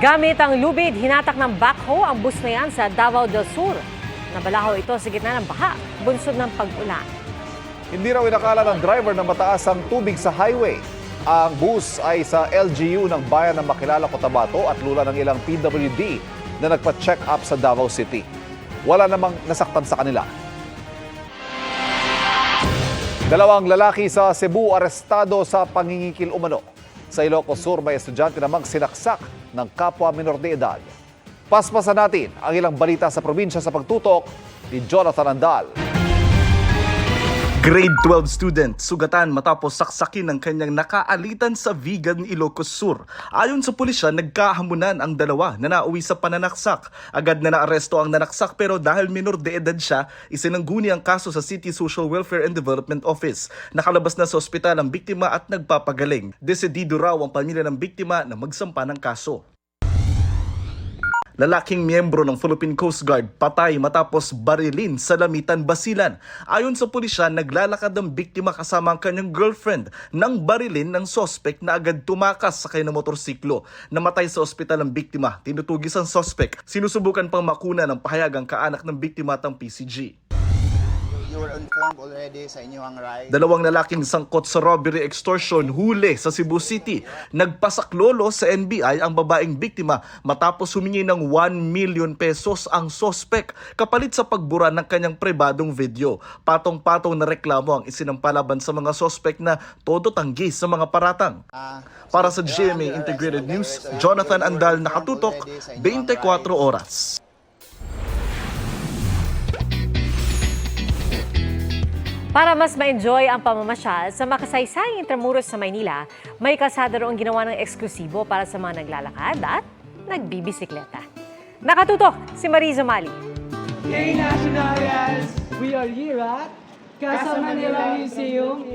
Gamit ang lubid, hinatak ng backhoe ang bus na yan sa Davao del Sur. Nabalaho ito sa gitna ng baha, bunsod ng pag-ulan. Hindi raw inakala ng driver na mataas ang tubig sa highway. Ang bus ay sa LGU ng bayan ng Makilala, Cotabato at lula ng ilang PWD na nagpa-check up sa Davao City. Wala namang nasaktan sa kanila. Dalawang lalaki sa Cebu arestado sa pangingikil umano. Sa Ilocos Sur, may estudyante namang sinaksak ng kapwa minor de edad. Paspasan natin ang ilang balita sa probinsya sa pagtutok ni Jonathan Andal. Grade 12 student, sugatan matapos saksakin ng kanyang nakaalitan sa Vigan, Ilocos Sur. Ayon sa pulisya, nagkahamunan ang dalawa na nauwi sa pananaksak. Agad na naaresto ang nanaksak pero dahil minor de edad siya, isinangguni ang kaso sa City Social Welfare and Development Office. Nakalabas na sa ospital ang biktima at nagpapagaling. Desidido raw ang pamilya ng biktima na magsampa ng kaso. Lalaking miyembro ng Philippine Coast Guard patay matapos barilin sa Lamitan, Basilan. Ayon sa pulisya, naglalakad ang biktima kasama ang kanyang girlfriend nang barilin ng sospek na agad tumakas sa kanyang motorsiklo. Namatay sa ospital ang biktima. Tinutugis ang sospek. Sinusubukan pang makuna ng pahayag ang kaanak ng biktima at ang PCG. You were informed already sa inyong ride. Dalawang lalaking sangkot sa robbery extortion huli sa Cebu City. Nagpasaklolo sa NBI ang babaeng biktima matapos humingi ng 1 million pesos ang sospek kapalit sa pagbura ng kanyang pribadong video. Patong-patong na reklamo ang isinampalaban sa mga sospek na todo tanggi sa mga paratang. Para sa GMA Integrated News, Jonathan Andal, nakatutok 24 oras. Para mas ma-enjoy ang pamamasyal sa makasaysayang Intramuros sa Maynila, may kalsada roong ginawa ng eksklusibo para sa mga naglalakad at nagbibisikleta. Nakatutok si Mariza Mali. Hey Nationalians! We are here at Casa Manila Museum.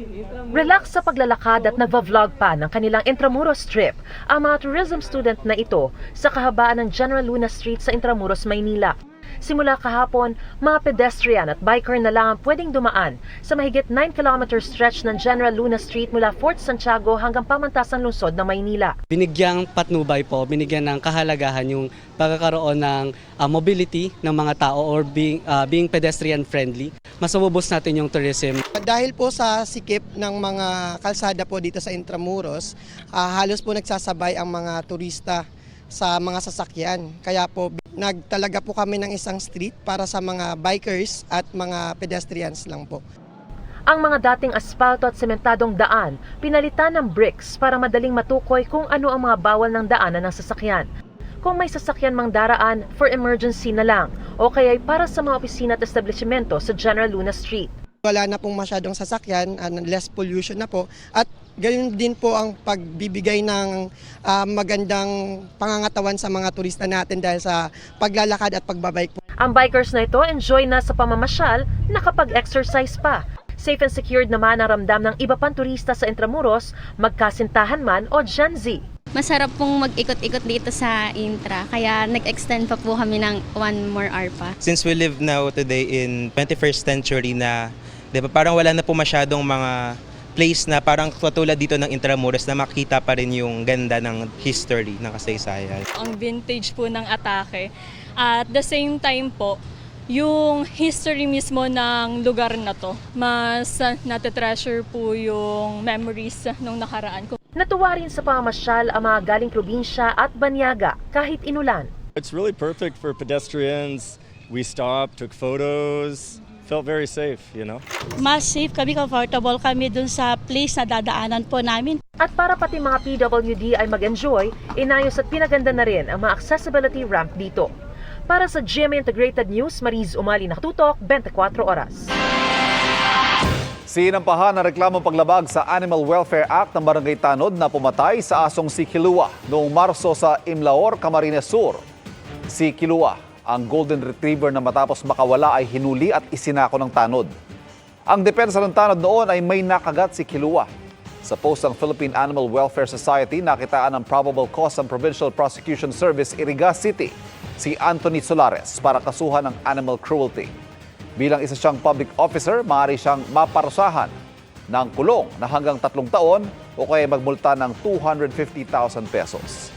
Relax sa paglalakad at nagva-vlog pa ng kanilang Intramuros trip ang mga tourism student na ito sa kahabaan ng General Luna Street sa Intramuros, Maynila. Simula kahapon, mga pedestrian at biker na lang ang pwedeng dumaan sa mahigit 9-kilometer stretch ng General Luna Street mula Fort Santiago hanggang pamantasang lungsod ng Maynila. Binigyang patnubay po, binigyan ng kahalagahan yung pagkakaroon ng mobility ng mga tao or being pedestrian friendly. Mas mabubos natin yung tourism. Dahil po sa sikip ng mga kalsada po dito sa Intramuros, halos po nagsasabay ang mga turista sa mga sasakyan. Kaya po nagtalaga po kami ng isang street para sa mga bikers at mga pedestrians lang po. Ang mga dating asfalto at sementadong daan, pinalitan ng bricks para madaling matukoy kung ano ang mga bawal ng daanan ng sasakyan. Kung may sasakyan mang daraan, for emergency na lang, o kaya'y para sa mga opisina at establishmento sa General Luna Street. Wala na pong masyadong sasakyan, less pollution na po, at gayon din po ang pagbibigay ng magandang pangangatawan sa mga turista natin dahil sa paglalakad at pagbabike po. Ang bikers na ito enjoy na sa pamamasyal, nakapag-exercise pa. Safe and secured naman ang ramdam ng iba pang turista sa Intramuros, magkasintahan man o Gen Z. Masarap pong mag-ikot-ikot dito sa Intra, kaya nag-extend pa po kami ng 1 more hour pa. Since we live now today in 21st century na, di ba, parang wala na po masyadong mga place na parang katulad dito ng Intramuros na makita pa rin yung ganda ng history ng kasaysayan. Ang vintage po ng Atake. At the same time po, yung history mismo ng lugar na to, mas natetreasure po yung memories nung nakaraan. Natuwa rin sa pamamasyal ang mga galing probinsya at banyaga kahit inulan. It's really perfect for pedestrians. We stopped, took photos, felt very safe, you know. Mas safe kami, comfortable kami dun sa place na dadaanan po namin. At para pati mga PWD ay mag-enjoy, inayos at pinaganda na rin ang mga accessibility ramp dito. Para sa GMA Integrated News, Mariz Umali, nakatutok 24 oras. Sinampahan ang reklamong paglabag sa Animal Welfare Act ng Barangay Tanod na pumatay sa asong si Kilua noong Marso sa Imlaor, Camarines Sur. Si Kilua, ang golden retriever na matapos makawala ay hinuli at isinako ng tanod. Ang depensa ng tanod noon ay may nakagat si Kilua. Sa post ng Philippine Animal Welfare Society, nakitaan ang probable cause ng Provincial Prosecution Service Iriga City, si Anthony Solares, para kasuhan ng animal cruelty. Bilang isa siyang public officer, maaari siyang maparusahan ng kulong na hanggang 3 taon o kaya magmulta ng 250,000 pesos.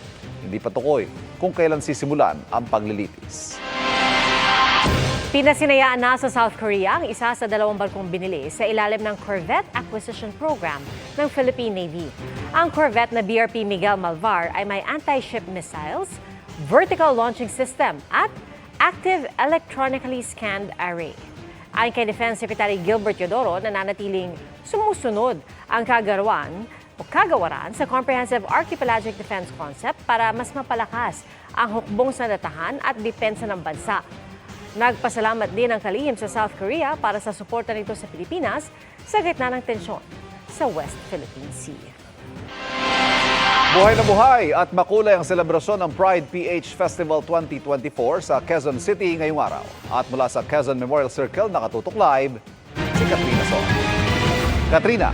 Hindi pa tukoy kung kailan sisimulan ang paglilitis. Pinasinayaan na sa South Korea ang isa sa 2 barkong binili sa ilalim ng Corvette Acquisition Program ng Philippine Navy. Ang Corvette na BRP Miguel Malvar ay may anti-ship missiles, vertical launching system at active electronically scanned array. Ayon kay Defense Secretary Gilbert Yodoro, nananatiling sumusunod ang kagawaran sa Comprehensive Archipelagic Defense Concept para mas mapalakas ang hukbong sandatahan at depensa ng bansa. Nagpasalamat din ang kalihim sa South Korea para sa suporta nito sa Pilipinas sa gitna ng tensyon sa West Philippine Sea. Buhay na buhay at makulay ang selebrasyon ng Pride PH Festival 2024 sa Quezon City ngayong araw. At mula sa Quezon Memorial Circle, nakatutok live si Katrina Son. Katrina.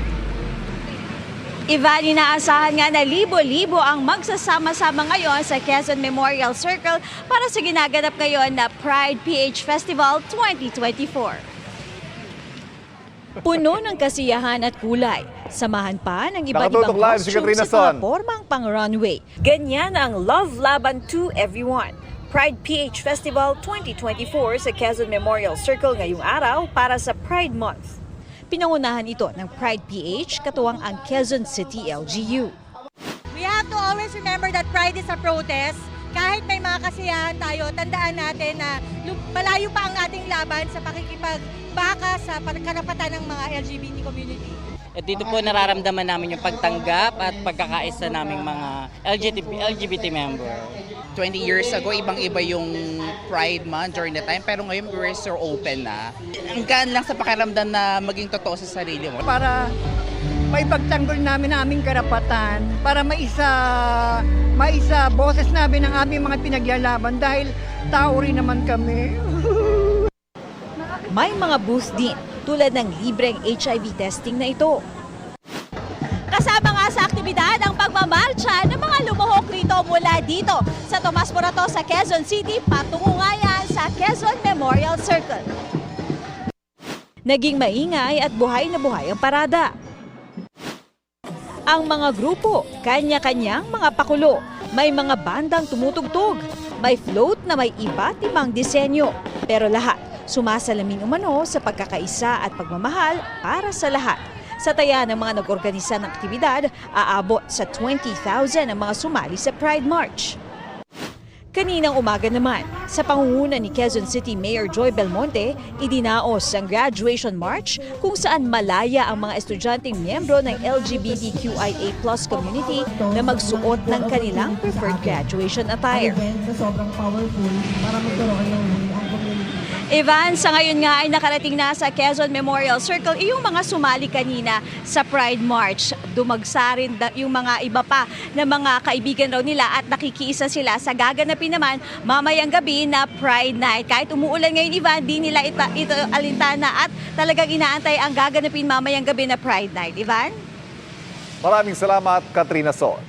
Ivan, inaasahan nga na libo-libo ang magsasama-sama ngayon sa Quezon Memorial Circle para sa ginaganap ngayon na Pride PH Festival 2024. Puno ng kasiyahan at kulay. Samahan pa ng iba't ibang costumes at mga formang pang-runway. Ganyan ang Love Laban to Everyone. Pride PH Festival 2024 sa Quezon Memorial Circle ngayong araw para sa Pride Month. Pinangunahan ito ng Pride PH katuwang ang Quezon City LGU. We have to always remember that Pride is a protest. Kahit may mga kasiyahan tayo, tandaan natin na malayo pa ang ating laban sa pakikipagbaka sa karapatan ng mga LGBT community. At dito po nararamdaman namin yung pagtanggap at pagkakaisa naming mga LGBT member. 20 years ago, ibang-iba yung Pride Month during the time, pero ngayon we're so open na. Ang gaan lang sa pakiramdam na maging totoo sa sarili mo. Para may pagtanggol namin ang aming karapatan, para maisa boses namin ang aming mga pinagyalaban dahil tao rin naman kami. May mga booth din tulad ng libreng HIV testing na ito. Kasama nga sa aktibidad ang pagmamarcha ng mga lumuhok rito mula dito sa Tomas Morato sa Quezon City patungo nga yan sa Quezon Memorial Circle. Naging maingay at buhay na buhay ang parada. Ang mga grupo, kanya-kanyang mga pakulo. May mga bandang tumutugtog. May float na may iba't ibang disenyo. Pero lahat, sumasalamin umano sa pagkakaisa at pagmamahal para sa lahat. Sa taya ng mga nag-organisa ng aktibidad, aabot sa 20,000 ang mga sumali sa Pride March. Kaninang umaga naman, sa pangunguna ni Quezon City Mayor Joy Belmonte, idinaos ang graduation march kung saan malaya ang mga estudyanteng miyembro ng LGBTQIA+ community na magsuot ng kanilang preferred graduation attire. Sobrang powerful para magkaroon ng Ivan, sa ngayon nga ay nakarating na sa Quezon Memorial Circle yung mga sumali kanina sa Pride March. Dumagsa rin yung mga iba pa na mga kaibigan raw nila at nakikiisa sila sa gaganapin naman mamayang gabi na Pride Night. Kahit umuulan ngayon, Ivan, di nila ito alintana at talagang inaantay ang gaganapin mamayang gabi na Pride Night. Ivan? Maraming salamat, Katrina Son.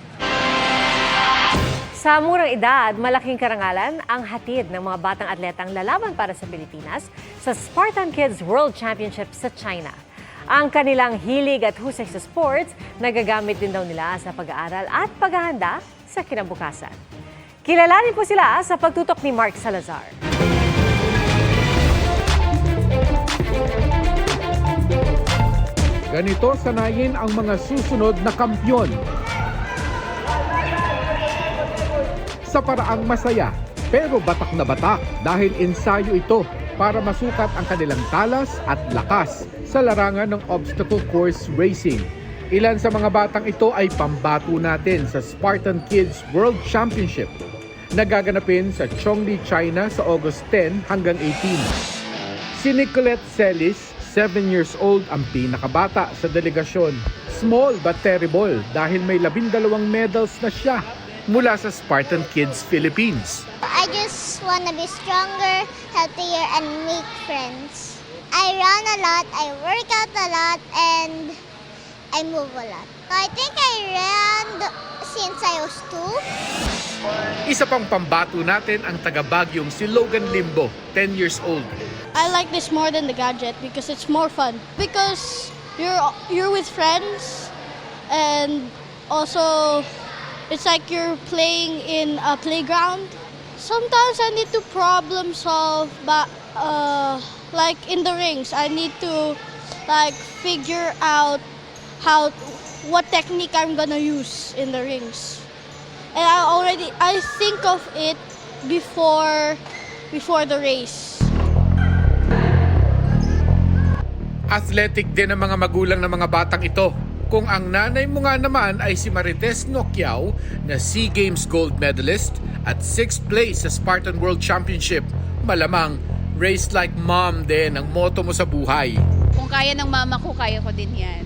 Sa murang edad, malaking karangalan ang hatid ng mga batang atletang lalaban para sa Pilipinas sa Spartan Kids World Championship sa China. Ang kanilang hilig at husay sa sports, nagagamit din daw nila sa pag-aaral at paghahanda sa kinabukasan. Kilalanin po sila sa pagtutok ni Mark Salazar. Ganito sanayin ang mga susunod na kampyon. Sa paraang masaya, pero batak na batak dahil ensayo ito para masukat ang kanilang talas at lakas sa larangan ng obstacle course racing. Ilan sa mga batang ito ay pambato natin sa Spartan Kids World Championship. Nagaganapin sa Chongli, China sa August 10 hanggang 18. Si Nicolette Celis, 7 years old ang pinakabata sa delegasyon. Small but terrible dahil may 12 medals na siya mula sa Spartan Kids Philippines. I just want to be stronger, healthier, and make friends. I run a lot, I work out a lot, and I move a lot. I think I ran since I was 2. Isa pang pambato natin ang taga-Baguiong si Logan Limbo, 10 years old. I like this more than the gadget because it's more fun. Because you're with friends and also it's like you're playing in a playground. Sometimes I need to problem solve, but like in the rings, I need to like figure out what technique I'm gonna use in the rings. And I think of it before the race. Athletic din ang mga magulang ng mga batang ito. Kung ang nanay mo nga naman ay si Marites Noquiao na SEA Games gold medalist at 6th place sa Spartan World Championship, malamang race like mom din ang motto mo sa buhay. Kung kaya ng mama ko, kaya ko din yan.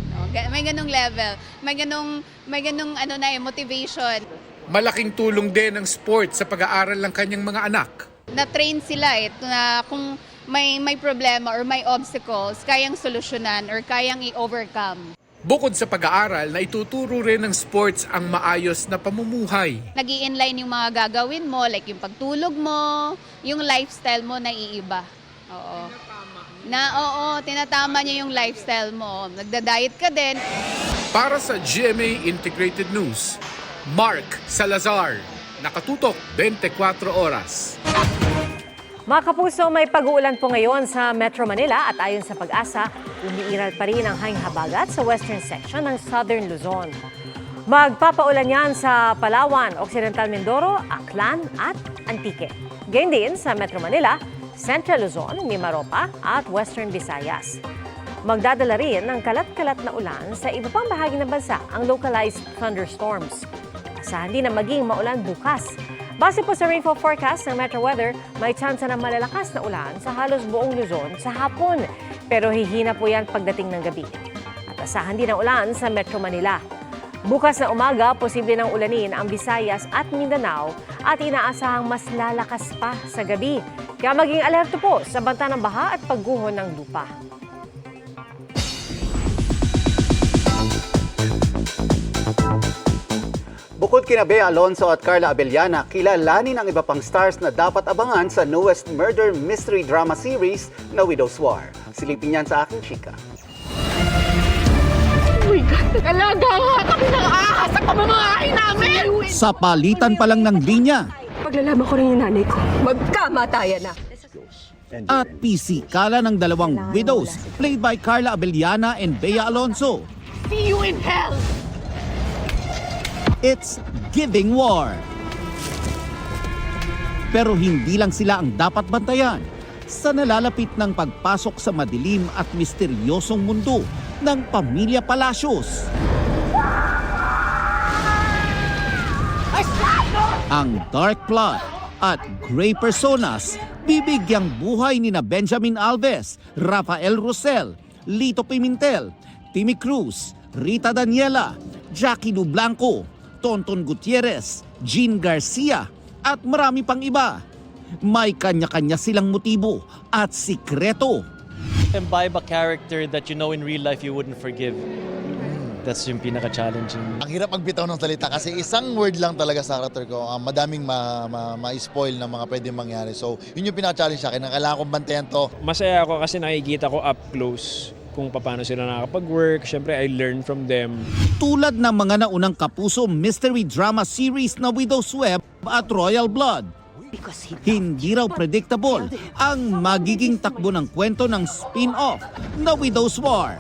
May ganung level, may ganung motivation. Malaking tulong din ang sport sa pag-aaral ng kanyang mga anak. Na-train sila na kung may problema or may obstacles, kayang solusyonan or kayang i-overcome. Bukod sa pag-aaral, na ituturo rin ng sports ang maayos na pamumuhay. Nag-i-inline yung mga gagawin mo, like yung pagtulog mo, yung lifestyle mo na iiba. Oo. Tinatama niya yung lifestyle mo. Nagda-diet ka din. Para sa GMA Integrated News, Mark Salazar, nakatutok 24 oras. Mga kapuso, may pag-uulan po ngayon sa Metro Manila at ayon sa Pag-asa, umiiral pa rin ang hanging habagat sa western section ng Southern Luzon. Magpapaulan yan sa Palawan, Occidental Mindoro, Aklan at Antique. Gayun din sa Metro Manila, Central Luzon, Mimaropa at Western Visayas. Magdadala rin ng kalat-kalat na ulan sa iba pang bahagi ng bansa ang localized thunderstorms. Asahan din na maging maulan bukas. Base po sa rainfall forecast ng Metro Weather, may tsansa ng malalakas na ulan sa halos buong Luzon sa hapon. Pero hihina po yan pagdating ng gabi. At asahan din ang ulan sa Metro Manila. Bukas na umaga, posible ng ulanin ang Visayas at Mindanao at inaasahang mas lalakas pa sa gabi. Kaya maging alerto po sa banta ng baha at pagguho ng lupa. Bukod kina Bea Alonso at Carla Abellana, kilalanin ang iba pang stars na dapat abangan sa newest murder mystery drama series na Widow's War. Silipin yan sa aking chika. Oh my God! Nag-alaga nga kami ng ahas sa pamamahay namin! Sa palitan pa lang ng linya. Paglalaman ko rin yung nanay ko, magkamatayan na. At pisikala ng dalawang widows, played by Carla Abellana and Bea Alonso. See you in hell! It's Giving War. Pero hindi lang sila ang dapat bantayan sa nalalapit ng pagpasok sa madilim at misteryosong mundo ng Pamilya Palacios. Ang dark plot at gray personas bibigyang buhay ni na Benjamin Alves, Rafael Rosel, Lito Pimentel, Timmy Cruz, Rita Daniela, Jackie Lu Blanco, Tonton Gutierrez, Jean Garcia at marami pang iba. May kanya-kanya silang motibo at sikreto. Imbibe a character that you know in real life you wouldn't forgive. That's yung pinaka-challenging. Ang hirap magbitaw ng salita kasi isang word lang talaga sa character ko. Madaming ma-spoil na mga pwedeng mangyari. So yun yung pinaka-challenge sa akin. Kailangan kong bantayan to. Masaya ako kasi nakikita ko up close kung paano sila nakakapag-work. Siyempre, I learn from them. Tulad ng mga naunang kapuso mystery drama series na Widow's Web at Royal Blood. Hindi raw predictable ang magiging takbo ng kwento ng spin-off na Widow's War.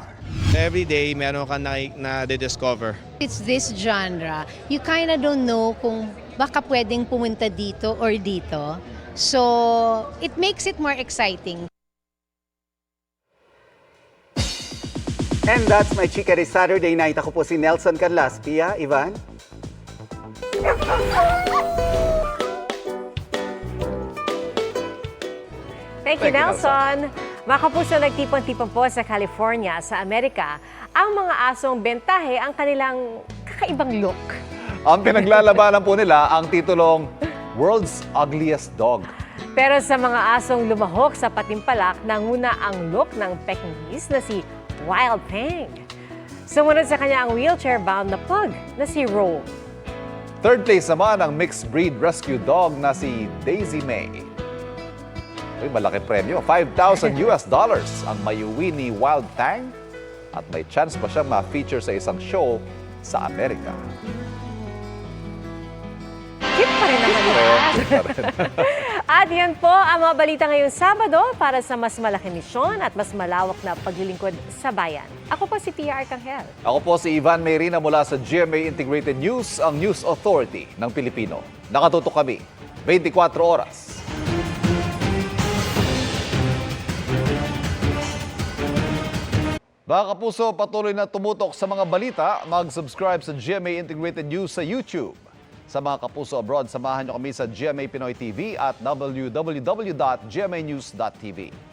Every day, meron ka na-discover. It's this genre. You kind of don't know kung baka pwedeng pumunta dito or dito. So, it makes it more exciting. And that's my chika this Saturday night. Ako po si Nelson Canlas. Pia, Ivan? Thank you, Nelson. Mga kapuso, nagtipon-tipon po sa California, sa Amerika, ang mga asong bentahe ang kanilang kakaibang look. Ang pinaglalabanan po nila ang titulong World's Ugliest Dog. Pero sa mga asong lumahok sa patimpalak, nanguna ang look ng Pekingese na si Wild Thing. Sumunod sa kanya ang wheelchair-bound na pug na si Ro. Third place naman ang mixed breed rescue dog na si Daisy May. Uy, malaki premyo. $5,000 ang mayuwi ni Wild Thing at may chance pa siyang ma-feature sa isang show sa Amerika. At yan po ang mga balita ngayong Sabado para sa mas malaking misyon at mas malawak na paglilingkod sa bayan. Ako po si Tia Arcangel. Ako po si Ivan Mayrina mula sa GMA Integrated News, ang News Authority ng Pilipino. Nakatutok kami 24 oras. Mga kapuso, patuloy na tumutok sa mga balita. Mag-subscribe sa GMA Integrated News sa YouTube. Sa mga kapuso abroad, samahan niyo kami sa GMA Pinoy TV at www.gmanews.tv.